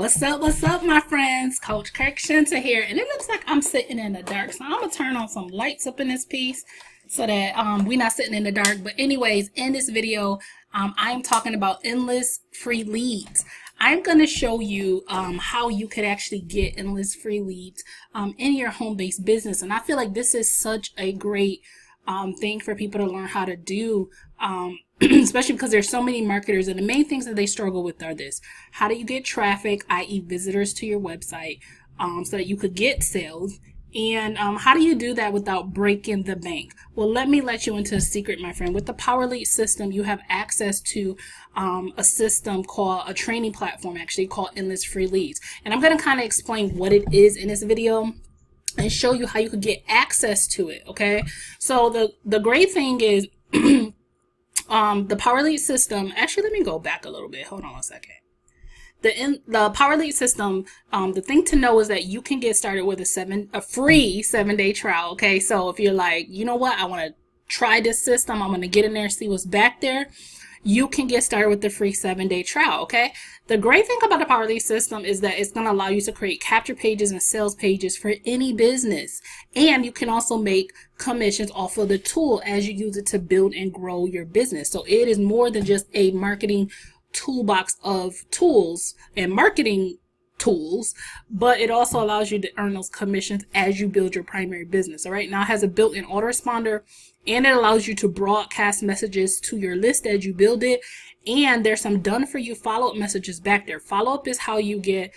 What's up, my friends? Coach Kirk Shinta here, and it looks like I'm sitting in the dark, so I'm gonna turn on some lights up in this piece so that we're not sitting in the dark. But anyways, in this video, I'm talking about endless free leads. I'm gonna show you how you could actually get endless free leads in your home-based business, and I feel like this is such a great thing for people to learn how to do. Especially because there's so many marketers, and the main things that they struggle with are this: how do you get traffic, i.e. visitors, to your website so that you could get sales, and how do you do that without breaking the bank? Well, let me let you into a secret, my friend. With the Power Lead system, you have access to a system called a training platform, actually called Endless Free Leads, and I'm going to kind of explain what it is in this video and show you how you could get access to it. Okay, so the great thing is the Power Lead system, actually, let me go back a little bit. Hold on a second. The Power Lead system, the thing to know is that you can get started with a free 7-day trial. Okay, so if you're like, you know what, I want to try this system, I'm going to get in there and see what's back there, you can get started with the free 7-day trial. Okay, the great thing about the Power Lead system is that it's going to allow you to create capture pages and sales pages for any business, and you can also make commissions off of the tool as you use it to build and grow your business. So it is more than just a marketing toolbox of tools and marketing tools, but it also allows you to earn those commissions as you build your primary business. All right, now it has a built-in autoresponder, and it allows you to broadcast messages to your list as you build it, and there's some done for you follow-up messages back there. Follow-up is how you get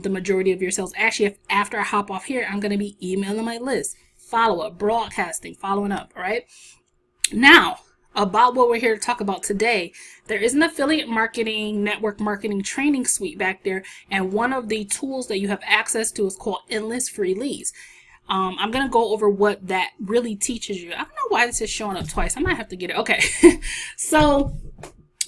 the majority of your sales. Actually, after I hop off here, I'm going to be emailing my list. Follow-up, broadcasting, following up. All right, now about what we're here to talk about today. There is an affiliate marketing, network marketing training suite back there, and one of the tools that you have access to is called Endless Free Leads. I'm going to go over what that really teaches you. I don't know why this is showing up twice. I might have to get it. Okay. So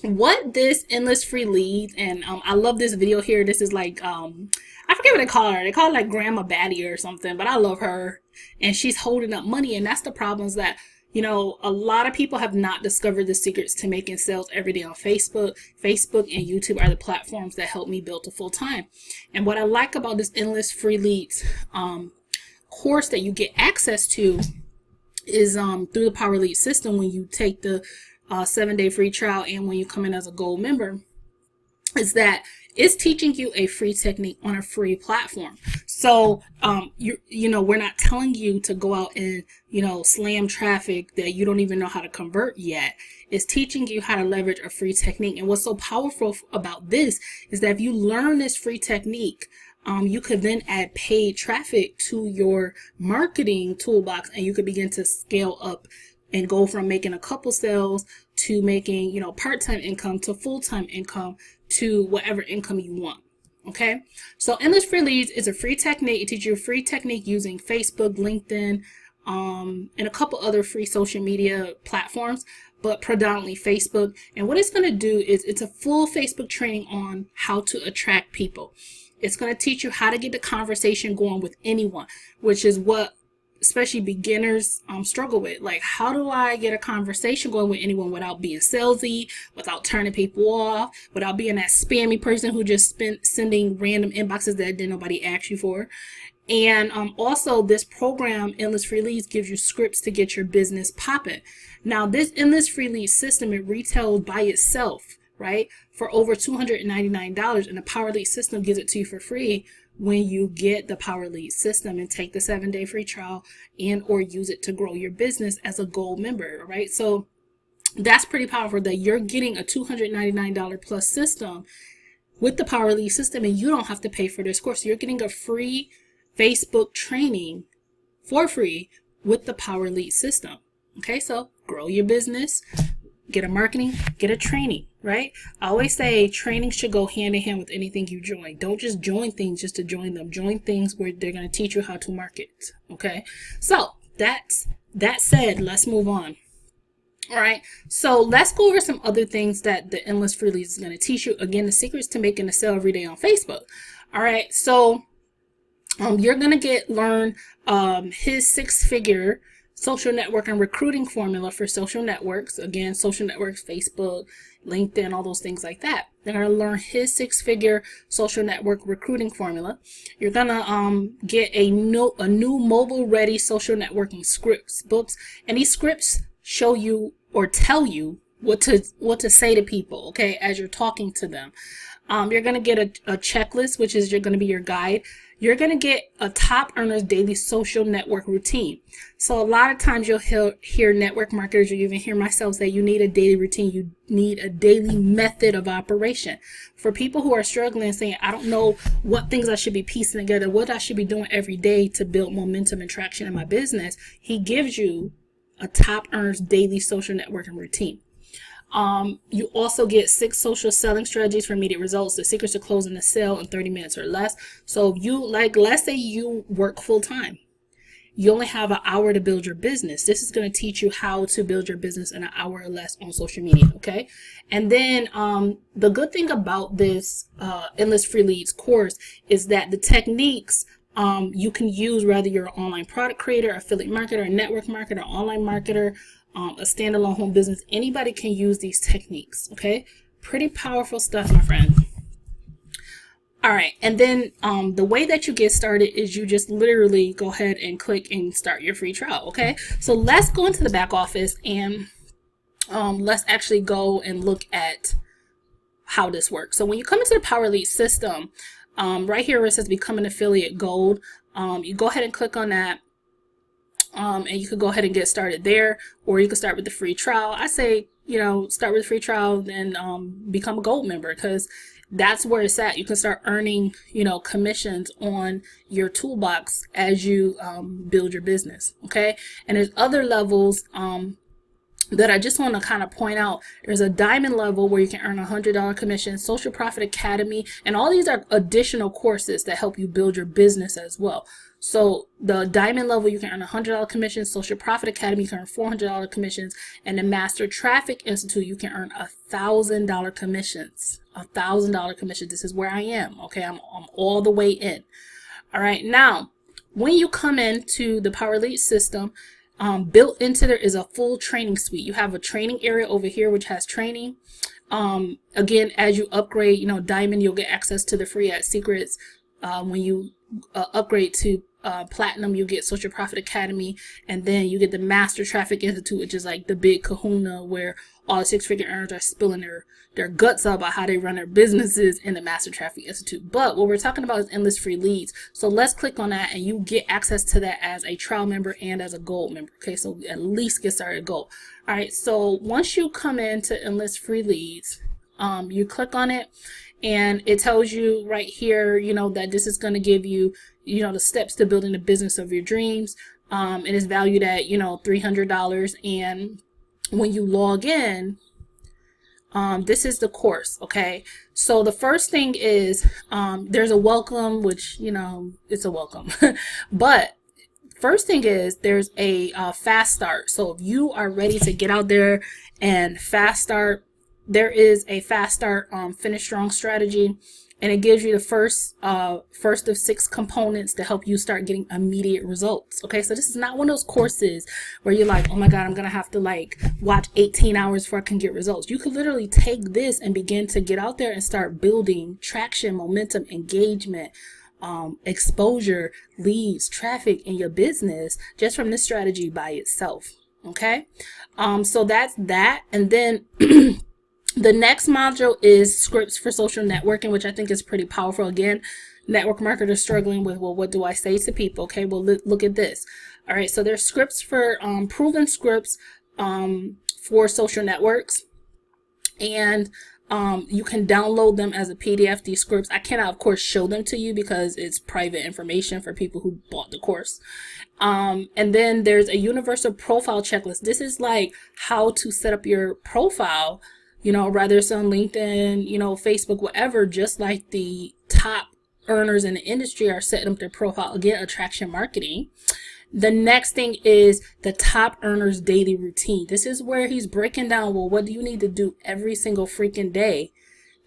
what this Endless Free Leads, and I love this video here. This is like, I forget what they call her. They call her like Grandma Baddie or something, but I love her. And she's holding up money. And that's the problems that, you know, a lot of people have not discovered the secrets to making sales every day on Facebook. Facebook and YouTube are the platforms that help me build to full time. And what I like about this Endless Free Leads course that you get access to is through the Power Lead system. When you take the 7-day free trial and when you come in as a gold member, is that it's teaching you a free technique on a free platform. So you know, we're not telling you to go out and, you know, slam traffic that you don't even know how to convert yet. It's teaching you how to leverage a free technique. And what's so powerful about this is that if you learn this free technique, you could then add paid traffic to your marketing toolbox, and you could begin to scale up and go from making a couple sales to making, you know, part-time income to full-time income to whatever income you want. Okay, so Endless Free Leads is a free technique. It teaches you a free technique using Facebook, LinkedIn, and a couple other free social media platforms, but predominantly Facebook. And what it's going to do is it's a full Facebook training on how to attract people. It's going to teach you how to get the conversation going with anyone, which is what especially beginners struggle with. Like, how do I get a conversation going with anyone without being salesy, without turning people off, without being that spammy person who just sending random inboxes that didn't nobody ask you for? And also, this program, Endless Free Leads, gives you scripts to get your business popping. Now, this Endless Free Leads system, it retails by itself, right, for over $299, and the Power Lead system gives it to you for free when you get the Power Lead system and take the 7-day free trial and or use it to grow your business as a gold member. Right, so that's pretty powerful that you're getting a $299 plus system with the Power Lead system, and you don't have to pay for this course. You're getting a free Facebook training for free with the Power Lead system. Okay, so grow your business, get a marketing, get a training, right? I always say training should go hand in hand with anything you join. Don't just join things just to join them. Join things where they're going to teach you how to market. Okay, so that said, let's move on. All right, so let's go over some other things that the Endless Free Leads is going to teach you. Again, the secrets to making a sale every day on Facebook. All right, so you're going to learn his 6-figure social network and recruiting formula for social networks. Again, social networks, Facebook, LinkedIn, all those things like that. They're going to learn his 6-figure social network recruiting formula. You're going to get a new mobile ready social networking scripts books, and these scripts show you or tell you what to say to people, okay, as you're talking to them. You're going to get a checklist, which is going to be your guide. You're going to get a top earner's daily social network routine. So a lot of times you'll hear network marketers, or you even hear myself say, you need a daily routine. You need a daily method of operation. For people who are struggling and saying, I don't know what things I should be piecing together, what I should be doing every day to build momentum and traction in my business, he gives you a top earner's daily social networking routine. You also get 6 social selling strategies for immediate results, the secrets to closing a sale in 30 minutes or less. So if you, like, let's say you work full time, you only have an hour to build your business. This is going to teach you how to build your business in an hour or less on social media. Okay. And then, the good thing about this, Endless Free Leads course is that the techniques, you can use whether you're an online product creator, affiliate marketer, a network marketer, online marketer, a standalone home business. Anybody can use these techniques. Okay, pretty powerful stuff, my friend. All right, and then the way that you get started is you just literally go ahead and click and start your free trial. Okay, so let's go into the back office and let's actually go and look at how this works. So when you come into the Power Lead system, right here where it says become an affiliate gold, you go ahead and click on that. And you could go ahead and get started there, or you could start with the free trial. I say, you know, start with the free trial, then become a gold member, because that's where it's at. You can start earning, you know, commissions on your toolbox as you build your business. Okay, and there's other levels that I just want to kind of point out. There's a diamond level where you can earn $100 commission, Social Profit Academy, and all these are additional courses that help you build your business as well. So the diamond level, you can earn $100 commission, Social Profit Academy, you can earn $400 commissions, and the Master Traffic Institute, you can earn $1,000 commissions. $1,000 commission. This is where I am. Okay, I'm all the way in. All right, now when you come into the Power Lead system, built into there is a full training suite. You have a training area over here which has training. Again, as you upgrade, you know, diamond, you'll get access to the free ad secrets. When you upgrade to platinum, you get Social Profit Academy, and then you get the Master Traffic Institute, which is like the big kahuna where all the 6-figure earners are spilling their guts out about how they run their businesses in the Master Traffic Institute. But what we're talking about is Endless Free Leads. So let's click on that, and you get access to that as a trial member and as a gold member. Okay, so at least get started gold. All right, so once you come into Endless Free Leads, you click on it, and it tells you right here, you know, that this is going to give you, you know, the steps to building the business of your dreams. It is valued at, you know, $300. And when you log in, this is the course. Okay, so the first thing is there's a welcome, which, you know, it's a welcome. But first thing is there's a fast start. So if you are ready to get out there and fast start, there is a fast start finish strong strategy, and it gives you the first of 6 components to help you start getting immediate results. Okay, so this is not one of those courses where you're like, oh my god, I'm gonna have to like watch 18 hours before I can get results. You could literally take this and begin to get out there and start building traction, momentum, engagement, exposure, leads, traffic in your business just from this strategy by itself. Okay, so that's that. And then the next module is scripts for social networking, which I think is pretty powerful. Again, network marketers struggling with, well, what do I say to people? Okay, well, look at this. All right, so there's scripts for proven scripts for social networks, and you can download them as a PDF. These scripts, I cannot, of course, show them to you because it's private information for people who bought the course. And then there's a universal profile checklist. This is like how to set up your profile, you know, whether it's on LinkedIn, you know, Facebook, whatever, just like the top earners in the industry are setting up their profile. Again, attraction marketing. The next thing is the top earners daily routine. This is where he's breaking down, well, what do you need to do every single freaking day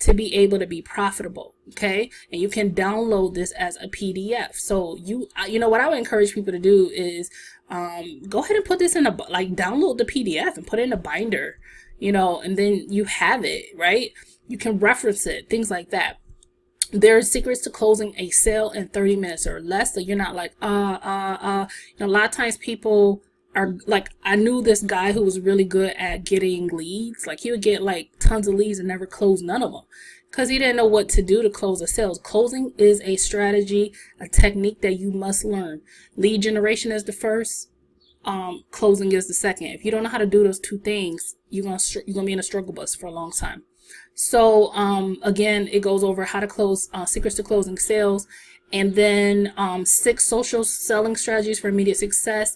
to be able to be profitable? Okay, and you can download this as a PDF. So you know what I would encourage people to do is go ahead and put this in a, like, download the PDF and put it in a binder. you know, and then you have it, right? You can reference it, things like that. There are secrets to closing a sale in 30 minutes or less, so you're not like, You know, a lot of times people are like, I knew this guy who was really good at getting leads. Like, he would get like tons of leads and never close none of them because he didn't know what to do to close a sale. Closing is a strategy, a technique that you must learn. Lead generation is the first. Closing is the second. If you don't know how to do those two things, you're gonna be in a struggle bus for a long time. So again, it goes over how to close, secrets to closing sales, and then 6 social selling strategies for immediate success.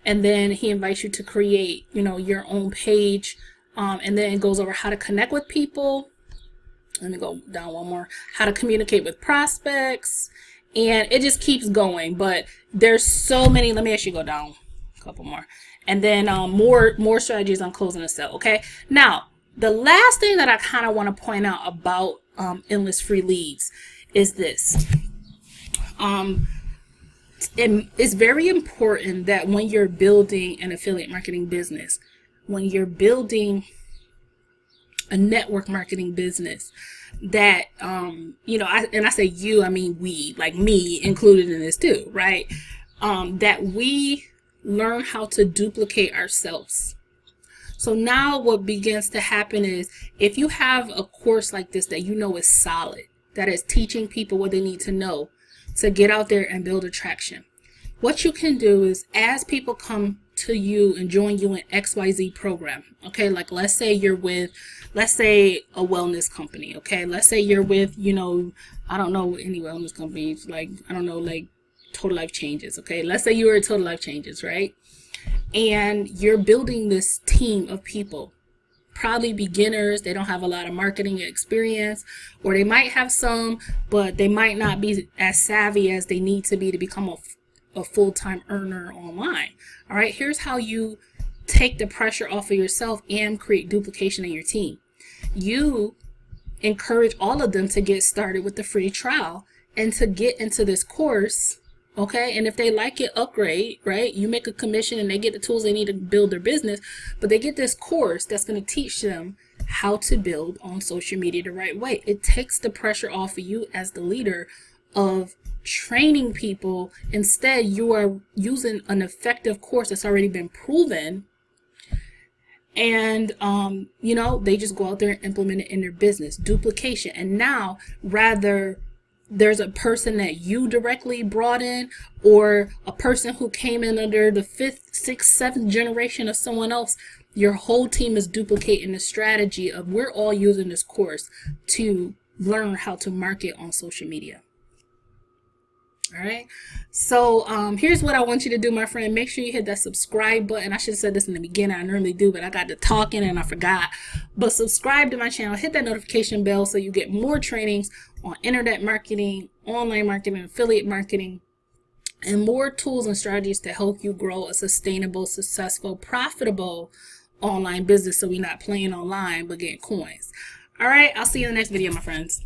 And then he invites you to create, you know, your own page, and then it goes over how to connect with people. Let me go down one more. How to communicate with prospects, and it just keeps going. But there's so many. Let me actually go down couple more, and then more strategies on closing a sale. Okay, now the last thing that I kind of want to point out about endless free leads is this. It's very important that when you're building an affiliate marketing business, when you're building a network marketing business, that you know, I say you, I mean we, like me included in this too, right? That we learn how to duplicate ourselves. So now what begins to happen is, if you have a course like this that you know is solid, that is teaching people what they need to know to get out there and build attraction, what you can do is, as people come to you and join you in XYZ program, okay, like let's say you're with, let's say a wellness company, okay, let's say you're with, you know, I don't know any wellness companies, like, I don't know, like Total Life Changes, okay, let's say you were at Total Life Changes, right? And you're building this team of people, probably beginners. They don't have a lot of marketing experience, or they might have some, but they might not be as savvy as they need to be to become a full-time earner online. All right, here's how you take the pressure off of yourself and create duplication in your team. You encourage all of them to get started with the free trial and to get into this course. Okay, and if they like it, upgrade, right? You make a commission and they get the tools they need to build their business, but they get this course that's going to teach them how to build on social media the right way. It takes the pressure off of you as the leader of training people. Instead, you are using an effective course that's already been proven, and you know, they just go out there and implement it in their business. Duplication. And now, rather there's a person that you directly brought in, or a person who came in under the 5th, 6th, 7th generation of someone else, your whole team is duplicating the strategy of, we're all using this course to learn how to market on social media. All right, so here's what I want you to do, my friend. Make sure you hit that subscribe button. I should have said this in the beginning. I normally do, but I got to talking and I forgot. But subscribe to my channel, hit that notification bell so you get more trainings on internet marketing, online marketing, affiliate marketing, and more tools and strategies to help you grow a sustainable, successful, profitable online business, so we're not playing online but getting coins. All right, I'll see you in the next video, my friends.